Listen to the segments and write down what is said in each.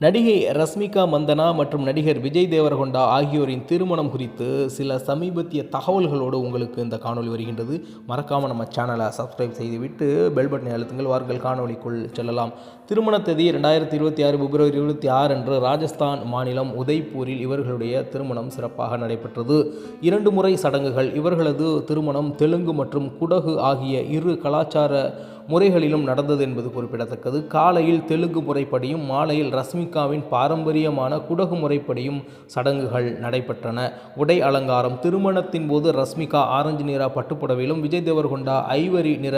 நடிகை ரஷ்மிகா மந்தனா மற்றும் நடிகர் விஜய் தேவரகொண்டா ஆகியோரின் திருமணம் குறித்து சில சமீபத்திய தகவல்களோடு உங்களுக்கு இந்த காணொலி வருகின்றது. மறக்காமல் நம்ம சேனலை சப்ஸ்கிரைப் செய்துவிட்டு பெல் பட்டனை அழுத்துங்கள். வார்கள் காணொலிக்குள் செல்லலாம். திருமண தேதி 2026 பிப்ரவரி 26 அன்று ராஜஸ்தான் மாநிலம் உதய்பூரில் இவர்களுடைய திருமணம் சிறப்பாக நடைபெற்றது. 2 முறை சடங்குகள். இவர்களது திருமணம் தெலுங்கு மற்றும் குடகு ஆகிய இரு கலாச்சார முறைகளிலும் நடந்தது என்பது குறிப்பிடத்தக்கது. காலையில் தெலுங்கு முறைப்படியும் மாலையில் ரஷ்மிகாவின் பாரம்பரியமான குடகு முறைப்படியும் சடங்குகள் நடைபெற்றன. உடை அலங்காரம். திருமணத்தின் போது ரஷ்மிகா ஆரஞ்சு நிற பட்டுப்புடவையிலும் விஜய் தேவரகொண்டா ஐவரி நிற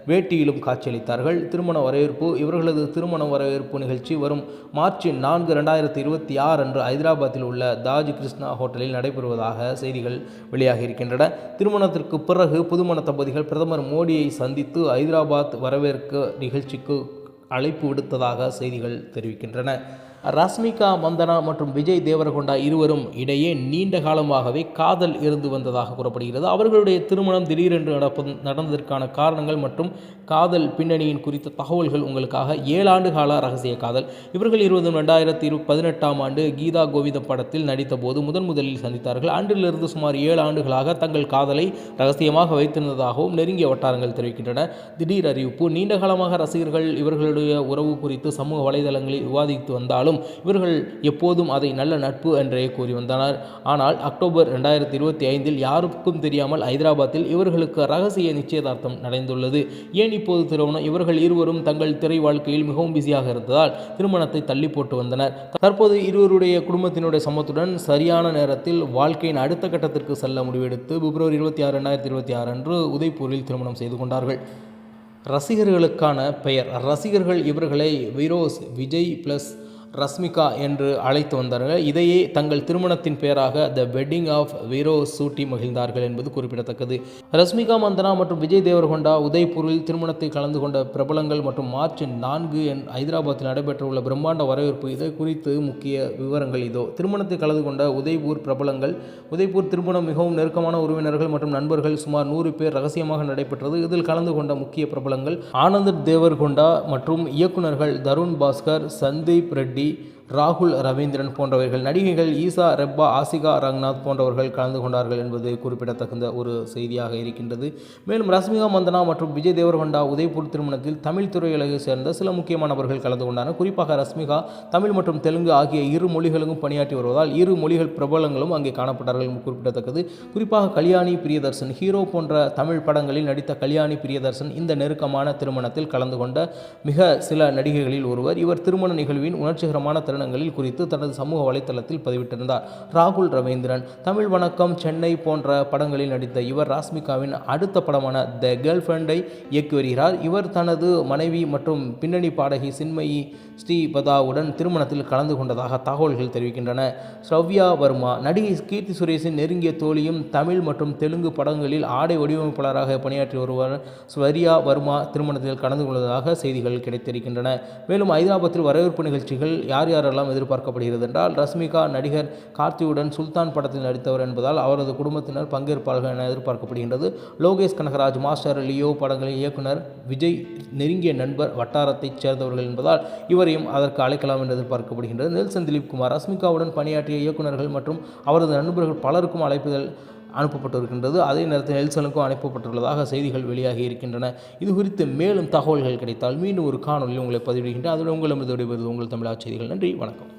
வேட்டியிலும் காட்சியளித்தார்கள். திருமண வரவேற்பு. இவர்களது திருமண வரவேற்பு நிகழ்ச்சி வரும் மார்ச் 4, 2026 அன்று ஹைதராபாத்தில் உள்ள தாஜ் கிருஷ்ணா ஹோட்டலில் நடைபெறுவதாக செய்திகள் வெளியாகியிருக்கின்றன. திருமணத்திற்கு பிறகு புதுமண தம்பதிகள் பிரதமர் மோடியை சந்தித்து ஹைதராபாத் வரவேற்க நிகழ்ச்சிக்கு அழைப்பு விடுத்ததாக செய்திகள் தெரிவிக்கின்றன. ரஷ்மிகா மந்தனா மற்றும் விஜய் தேவரகொண்டா இருவரும் இடையே நீண்ட காலமாகவே காதல் இருந்து வந்ததாக கூறப்படுகிறது. அவர்களுடைய திருமணம் திடீரென்று நடந்ததற்கான காரணங்கள் மற்றும் காதல் பின்னணியின் குறித்த தகவல்கள் உங்களுக்காக. 7 ஆண்டு கால ரகசிய காதல். இவர்கள் இருவரும் 2018 ஆண்டு கீதா கோவிந்தம் படத்தில் நடித்த போது முதலில் சந்தித்தார்கள். அன்றிலிருந்து சுமார் 7 ஆண்டுகளாக தங்கள் காதலை ரகசியமாக வைத்திருந்ததாகவும் நெருங்கிய வட்டாரங்கள் தெரிவிக்கின்றன. திடீர் அறிவிப்பு. நீண்ட காலமாக ரசிகர்கள் இவர்களுடைய உறவு குறித்து சமூக வலைதளங்களில் விவாதித்து வந்தாலும் இவர்கள் எப்போதும் அதை நல்ல நட்பு என்றே கூறி வந்தனர். ஆனால் அக்டோபர் 2025 யாருக்கும் தெரியாமல் ஹைதராபாத்தில் இவர்களுக்கு ரகசிய நிச்சயதார்த்தம் நடந்துள்ளது. ஏன் இப்போது திருமணம்? இவர்கள் இருவரும் தங்கள் திரை வாழ்க்கையில் மிகவும் பிஸியாக இருந்ததால் திருமணத்தை தள்ளி போட்டு வந்தனர். தற்போது இருவருடைய குடும்பத்தினுடைய சம்மத்துடன் சரியான நேரத்தில் வாழ்க்கையின் அடுத்த கட்டத்திற்கு செல்ல முடிவெடுத்து பிப்ரவரி 26, 2026 அன்று உதய்பூரில் திருமணம் செய்து கொண்டார்கள். ரசிகர்களுக்கான பெயர். ரசிகர்கள் இவர்களை விரோஸ் விஜய் பிளஸ் ரஷ்மிகா என்று அழைத்து வந்தார்கள். இதையே தங்கள் திருமணத்தின் பெயராக த வெட்டிங் ஆஃப் வீரோ சூட்டி மகிழ்ந்தார்கள் என்பது குறிப்பிடத்தக்கது. ரஷ்மிகா மந்தனா மற்றும் விஜய் தேவரகொண்டா உதய்பூரில் திருமணத்தை கலந்து கொண்ட பிரபலங்கள் மற்றும் மார்ச் 4 ஹைதராபாத்தில் நடைபெற்றுள்ள பிரம்மாண்ட வரவேற்பு. இதை குறித்து முக்கிய விவரங்கள் இதோ. திருமணத்தில் கலந்து கொண்ட உதய்பூர் பிரபலங்கள். உதய்பூர் திருமணம் மிகவும் நெருக்கமான உறவினர்கள் மற்றும் நண்பர்கள் சுமார் 100 பேர் ரகசியமாக நடைபெற்றது. இதில் கலந்து கொண்ட முக்கிய பிரபலங்கள் ஆனந்த் தேவர்கொண்டா மற்றும் இயக்குநர்கள் தருண் பாஸ்கர், சந்தீப் ரெட்டி, ராகுல் ரவீந்திரன் போன்றவர்கள். நடிகைகள் ஈசா ரெப்பா, ஆசிகா ரங்கநாத் போன்றவர்கள் கலந்து கொண்டார்கள் என்பது குறிப்பிடத்தக்க ஒரு செய்தியாக இருக்கின்றது. மேலும் ரஷ்மிகா மந்தனா மற்றும் விஜய் தேவரகொண்டா உதய்பூர் திருமணத்தில் தமிழ் துறையுலகை சேர்ந்த சில முக்கியமானவர்கள் கலந்து கொண்டனர். குறிப்பாக ரஷ்மிகா தமிழ் மற்றும் தெலுங்கு ஆகிய இரு மொழிகளுக்கும் பணியாற்றி வருவதால் இரு மொழிகள் பிரபலங்களும் அங்கே காணப்பட்டார்கள் குறிப்பிடத்தக்கது. குறிப்பாக கல்யாணி பிரியதர்சன் ஹீரோ போன்ற தமிழ் படங்களில் நடித்த கல்யாணி பிரியதர்சன் இந்த நெருக்கமான திருமணத்தில் கலந்து கொண்ட மிக சில நடிகைகளில் ஒருவர். இவர் திருமண நிகழ்வின் உணர்ச்சிகரமான குறித்து தனது சமூக வலைத்தளத்தில் பதிவிட்டிருந்தார். ராகுல் ரவீந்திரன் தமிழ் வணக்கம், சென்னை போன்ற படங்களில் நடித்த இவர் ராஷ்மிகாவின் அடுத்த படமான த கேர்ள் ஃப்ரெண்டை இயக்கி வருகிறார். இவர் தனது மனைவி மற்றும் பின்னணி பாடகி சின்மயி ஸ்ரீபதாவுடன் திருமணத்தில் கலந்து கொண்டதாக தகவல்கள் தெரிவிக்கின்றன. ஸ்ரவ்யா வர்மா நடிகை கீர்த்தி சுரேஷின் நெருங்கிய தோழியும் தமிழ் மற்றும் தெலுங்கு படங்களில் ஆடை வடிவமைப்பாளராக பணியாற்றி வருவர் ஸ்வர்யா வர்மா திருமணத்தில் கலந்து கொண்டதாக செய்திகள் கிடைத்திருக்கின்றன. மேலும் ஹைதராபாத்தில் வரவேற்பு நிகழ்ச்சிகள் யாரெல்லாம் எதிர்பார்க்கப்படுகிறது என்றால், ரஷ்மிகா நடிகர் கார்த்தியுடன் சுல்தான் படத்தில் நடித்தவர் என்பதால் அவரது குடும்பத்தினர் பங்கேற்பார்கள் என எதிர்பார்க்கப்படுகின்றது. லோகேஷ் கனகராஜ், மாஸ்டர், லியோ படங்களின் இயக்குனர் விஜய் நெருங்கிய நண்பர் வட்டாரத்தைச் சேர்ந்தவர்கள் என்பதால் இவரையும் அதற்கு அழைக்கலாம் என்று எதிர்பார்க்கப்படுகின்றது. நெல்சன் திலீப் குமார் ரஷ்மிகாவுடன் பணியாற்றிய இயக்குநர்கள் மற்றும் அவரது நண்பர்கள் பலருக்கும் அழைப்புதல் அனுப்பப்பட்டிருக்கின்றது. அதே நேரத்தில் நெல்சனுக்கும் அனுப்பப்பட்டுள்ளதாக செய்திகள் வெளியாகி இருக்கின்றன. இது குறித்து மேலும் தகவல்கள் கிடைத்தால் மீண்டும் ஒரு காணொலியில் உங்களை பதிவிடுகின்றேன். அதோடு உங்களிடமிருந்து விடைபெறுவது உங்கள் தமிழா செய்திகள். நன்றி, வணக்கம்.